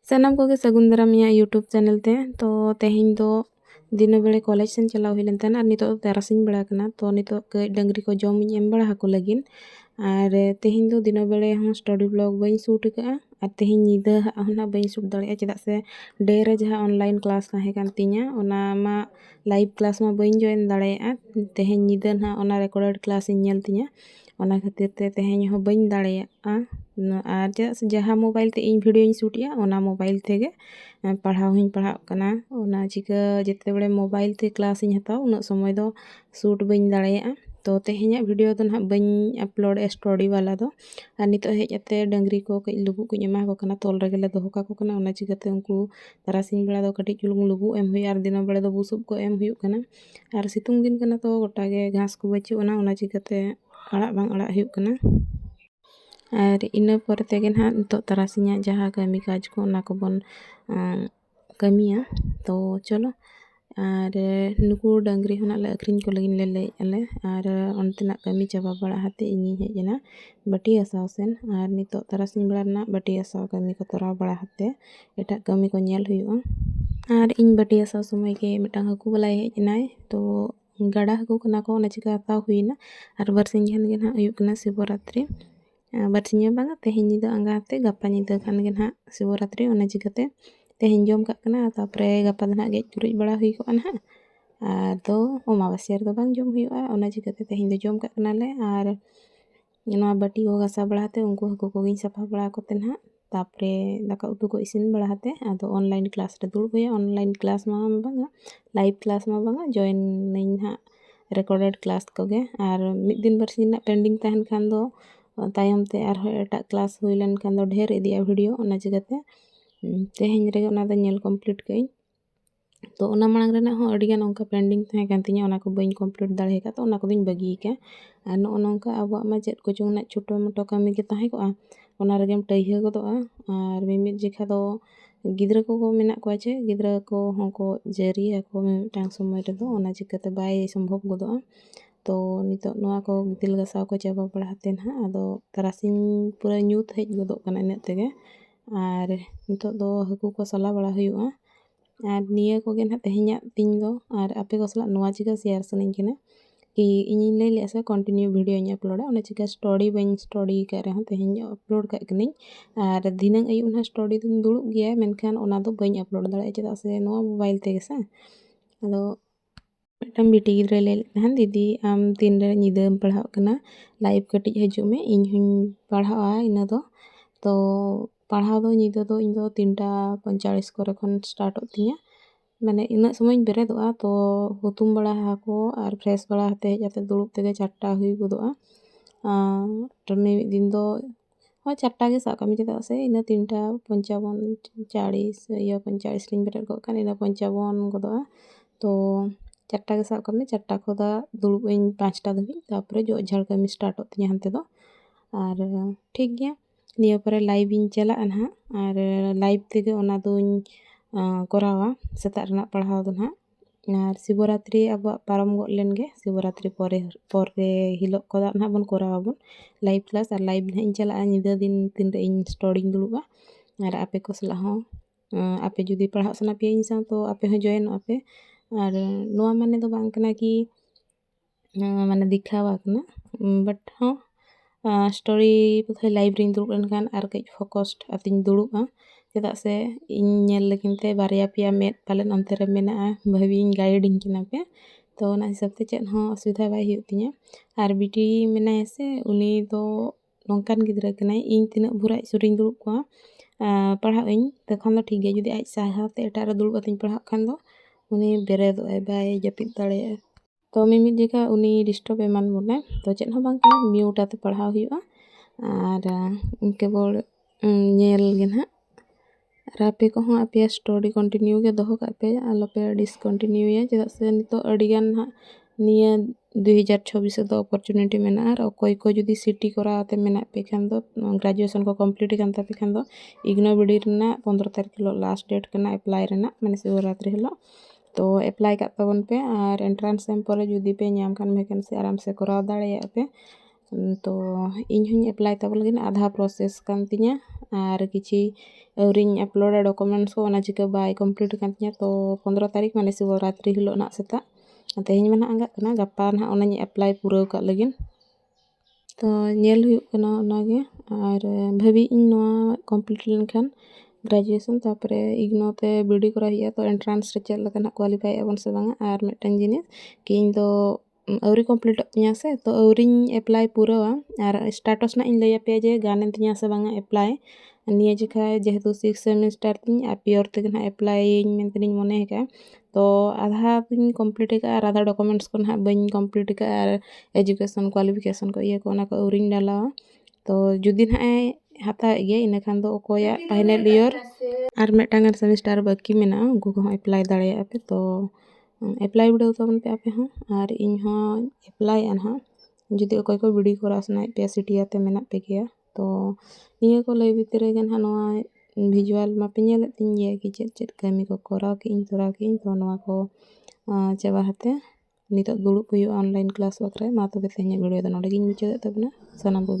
ᱥᱟᱱᱟᱢ ᱠᱚᱜᱮ ᱥᱟᱹᱜᱩᱱ ᱫᱟᱨᱟᱢ ᱤᱧᱟᱹᱜ यूट्यूब चैनल ᱛᱮ। ᱛᱚ ᱛᱮᱦᱮᱧ ᱫᱚ ᱫᱤᱱᱟᱹ ᱵᱮᱲᱟ ᱠᱚᱞᱮᱡᱽ ᱥᱮᱱ ᱪᱟᱞᱟᱣ ᱦᱩᱭ ᱞᱮᱱ ᱛᱟᱦᱮᱱᱟ ᱟᱨ ᱱᱤᱛᱚᱜ ᱫᱚ ᱛᱟᱨᱟᱥᱤᱧ ᱵᱮᱲᱟ ᱠᱟᱱᱟ। ᱛᱚ ᱱᱤᱛᱚᱜ ᱠᱟᱹᱡ ᱰᱟᱹᱝᱨᱤ ᱠᱚ ᱡᱚᱢ ᱤᱧ ᱮᱢ ᱵᱟᱲᱟ ᱟᱠᱚ ᱞᱟᱹᱜᱤᱫ। ᱟᱨ ᱛᱮᱦᱮᱧ ᱫᱚ ᱫᱤᱱᱟᱹ ᱵᱮᱲᱟ ᱦᱚᱸ ᱥᱴᱚᱰᱤ ᱵᱞᱚᱜ ᱵᱟᱹᱧ ᱥᱩᱴ ᱟᱠᱟᱜᱼᱟ ᱟᱨ ᱛᱮᱦᱮᱧ ᱧᱤᱫᱟᱹ ᱦᱚᱸ ᱱᱟᱜ ᱵᱟᱹᱧ ᱥᱩᱴ ᱫᱟᱲᱮᱭᱟᱜᱼᱟ ᱪᱮᱫᱟᱜ ᱥᱮ ᱰे ᱨᱮ ᱡᱟᱦᱟᱸ ᱚᱱᱞᱟᱭᱤᱱ ᱠᱞᱟᱥ ᱛᱟᱦᱮᱸ ᱠᱟᱱ ᱛᱤᱧᱟᱹ ᱚᱱᱟ ᱢᱟ लाइव क्लास मा बई जॉइन दाड़ेया तेहें निदा ना ओना रेकॉर्डेड क्लास इन नेल तिया ओना खातिर ते तेहें हो बई दाड़ेया आर जहाँ मोबाइल ते इन वीडियो इन शूटिया ओना मोबाइल तेगे पढ़ाव हिं पढ़ाव कना ओना चिका जेते बड़े मोबाइल ते क्लास इन हताव उना समय दो शूट बई दाड़ेया तो तेहें वीडियो तो ना बई अपलोड स्टोरी वाला दो आर नितो हेज अते डंगरी को कई लुबु को एमा को कना तोल रेगेले दोहो का को कना ओना चिकाते उनको तारासिन बेला दो कटिज चुलुंग लुबु एम हुई आर दिनो बेला दो बुसुब को एम हुई कना आर सितुंग दिन कना तो गोटागे घास को बचुना ओना चिकाते अड़ाग बांग अड़ाग हुई कना और इना पर तेगे ना तो तारासिना जहाँ कमी काज को ना को बन कमिया तो चलो और नुकु डंगरी होना ले अखरिन को लगिन ले अले और अंतना कमी चाबा बड़ा हाते इनी हेजना बटी आसाव सेन और नितो तारासिन बेला ना बटी आसाव कमी को तोरा बड़ा हाते एटा कमी को नेल हुआ और इन बटी आसाव समय के मिटांग हकु बलाई हेजनाय तो गड़ा हकु कना को ना चिका हताव हुईना और बरसिन घन गे ना हुई कना शिवरात्रि बरसिन बांगा तेहें निदा अंगाते गप्पा निदा खान गे ना शिवरात्रि ओना चिकाते तेहें जम का कना तापरे गप्पा दना गेज गुरिज बड़ा हुई को ना तो अमावास्या दो बांग जम हुआ ओना चिकाते तेहें दो जम का कना ले और नवा बटी को गसा बड़ाते उनको हकु को गिन सफा बड़ा कोते ना तापरे दाका उतु को इसिन बड़ाते आदो ऑनलाइन क्लास रे दुड़ हुई ऑनलाइन क्लास मा बांगा लाइव क्लास मा बांगा जॉइन नहीं ना रेकॉर्डेड क्लास कोगे और मिड दिन बरसिन ना पेंडिंग तहन खान दो तायम ते आर एटा क्लास हुई लन खान दो ढेर इदिया वीडियो ओना चिकाते तेहें रे ओना दो नेल कंप्लीट कई तो ओना मांग रेना हो अडिगान ओंका पेंडिंग तहे कान तिया ओना को बई कंप्लीट दाड़े का तो ओना को दिन बगी के आर नो नोंका अब मा चेद को चोंग ना छोटो मोटो कमी के तहे को ओना रेगेम टइहा गोदोआ और मिमिद जिखा दो गिद्रा को मेना को छे गिद्रा को होंको जरिया को मिटांग समय रे दो ओना चिकाते बाय संभव गोदोआ तो नितो नोआ को गितिल गसाव को चाबा बड़ाते ना आदो तारासिन पूरा न्यूत हेज गोदो कना इन तेगे और नितो दो हकु को सला बड़ा हुआ और निया को गे ना तेहें तीन दो और आपे को सला नोआ चिका शेयर सनिन केना कि इन ले ले से कंटिन्यू वीडियो इन अपलोड ओना चिका स्टोरी बन स्टोरी का रहा तेहें अपलोड का कनी और दिनंग अयु ना स्टोरी दिन दुड़ुब गया मेनखान ओना दो बन अपलोड दाड़े चेदा से नोआ मोबाइल तेगे से आदो मिटम बिटी गिद्रा ले तहन दीदी आम तीन रे निदाम पढ़ाव कना लाइव कटिज हजू में इन हुन पढ़ावा इना दो तो पढ़ाव दो निदा दो इन दो 3:45 करे खन स्टार्ट तिया माने इना समय बेरेदोआ तो हुतुम बड़ा हाको और फ्रेश बड़ा हते जाते दुड़ुब तेगे 4टा हुई गोदोआ टर्मी दिन दो हाँ 4टा के सा कमी चेदा से इना 3:55 40 या 45 लिंग बेरेद को कान इना 55 गोदोआ तो 4टा के सा कमी 4टा खोदा दुड़ुब इन 5टा धबी तापरे जो झाड़ कमी स्टार्ट तिया हनते दो और ठीक गया निया परे लाइव इन चला ना और लाइव तेगे ओना दोइन करावा सेता रना पढ़ाव दो ना और शिवरात्रि अब पारम गो लेन गे शिवरात्रि परे हिलो को ना बन करावा बन लाइव क्लास और लाइव ना इन चला निदा दिन तीन रे इन स्टोरी दुड़ुबा और आपे को सला हो आपे जुदी पढ़ाव सना पे इन सा तो आपे हो जॉइन आपे और नोआ माने दो बांग कना कि माने दिखावा कना बट हाँ स्टोरी पुथे लाइव रिंग दुड़ुब लेनखान और कई फोकस्ड अतिन दुड़ुबा चेदा से इन नेल लगिन ते बारिया पिया मेद पालन अंते रे मेना भाभी इन गाइडिंग किना पे तो ना हिसाब ते चेद हो असुविधा बाय हुई तिया और बिटी मेना से उनी तो नोंकान गिद्रा कनाय इन तिना भुराय सुरिंग दुड़ुब को पढ़ाव इन तखन दो ठीक गया जुदी आज साहाते एटा रे दुड़ुब अतिन पढ़ाव खान दो उनी बेरेदो बाय जपित दाड़े तो मिमिद जिका उनी डिस्टर्ब एमान बोले तो चेद हो बांग कना म्यूट आते पढ़ाव हुआ और केवल नेल गे ना रापे को हाँ आपे स्टोरी कंटिन्यू के दोहो का पे आलोपे डिसकंटिन्यू या चेदा से नितो अडिगान ना निया 2026 दो अपॉर्चुनिटी मेना और कोई को जुदी सिटी करा आते मेना पे खान दो ग्रेजुएशन को कंप्लीट कान पे खान दो इग्नो बिडी रना 15 तारीख हिलो लास्ट डेट कना अप्लाई रना माने शिवरात्रि हिलो तो अप्लाई का तबन पे और एंट्रेंस एम पर जुदी पे नाम खान वैकेंसी आराम से करा दाड़े पे तो ᱤᱧ ᱦᱚᱧ ᱮᱯᱞᱟᱭ ᱛᱟᱵᱚᱱ ᱞᱟᱹᱜᱤᱫ ᱟᱫᱷᱟ ᱯᱨᱚᱥᱮᱥ ᱠᱟᱱ ᱛᱤᱧᱟᱹ ᱟᱨ ᱠᱤᱪᱷᱤ ᱟᱹᱣᱨᱤᱧ ᱟᱯᱞᱳᱰᱟ ᱰᱚᱠᱩᱢᱮᱱᱴᱥ ᱠᱚ ᱚᱱᱟ ᱪᱤᱠᱟᱹ ᱵᱟᱭ ᱠᱚᱢᱯᱞᱤᱴ ᱠᱟᱱ ᱛᱤᱧᱟᱹ ᱛᱚ 15 ᱛᱟᱹᱨᱤᱠᱷ ᱢᱟᱱᱮ ᱥᱤᱵᱚᱨᱟᱛᱨᱤ ᱦᱤᱞᱳᱜ ᱱᱟᱜ ᱥᱮᱛᱟᱜ ᱛᱮᱦᱮᱧ ᱢᱟ ᱱᱟᱜ ᱟᱸᱜᱟᱜ ᱠᱟᱱᱟ ᱜᱟᱯᱟ ᱱᱟᱜ ᱚᱱᱟᱧ ᱮᱯᱞᱟᱭ ᱯᱩᱨᱟᱹᱣ ᱠᱟᱜ ᱞᱟᱹᱜᱤᱫ तो ñel हुई कना ओनागे और भाभी इन नोआ कंप्लीट लेनखान ग्रेजुएशन तापरे इग्नोते बीडी करा हिया तो एंट्रेंस रे चल लगा ना क्वालिफाई एबन से बांगा और मिटन जिनिस कि इन दो अवरी कंप्लीट तिया से तो अवरी एप्लाई पूरा और स्टेटस ना इन लैया पे जे गाने तिया से बांगा एप्लाई निया जखा जेहेतु 6 सेमेस्टर तिन आ पियर ते ना एप्लाई मेंतनिन मने है तो आधा दिन कंप्लीट का और आधा डॉक्यूमेंट्स को ना बन कंप्लीट का और एजुकेशन क्वालिफिकेशन को ये को ना को अवरी डाला तो जुदी ना हाता गे इन खान दो कोया फाइनल ईयर और मिटांगन सेमेस्टर बाकी मेना उनको को एप्लाई दाड़े पे तो एप्लाई बिड़ाव तबन पे आपे हाँ और इन हाँ एप्लाई अनहा जुदी अकोय को वीडियो करा सना पे सिटिया ते मेना पे गया तो निया को लय भीतर गन हाँ नोआ भिजुअल मा पे नेल तिन ये कि चेद चेद कमी को कराव कि इन तोरा कि तो नोआ को चाबा हते नितो दुड़ुब हुई ऑनलाइन क्लास बकरे मा तबे तेहनी वीडियो दो नोडे गिन मुचाद तबना सनाम को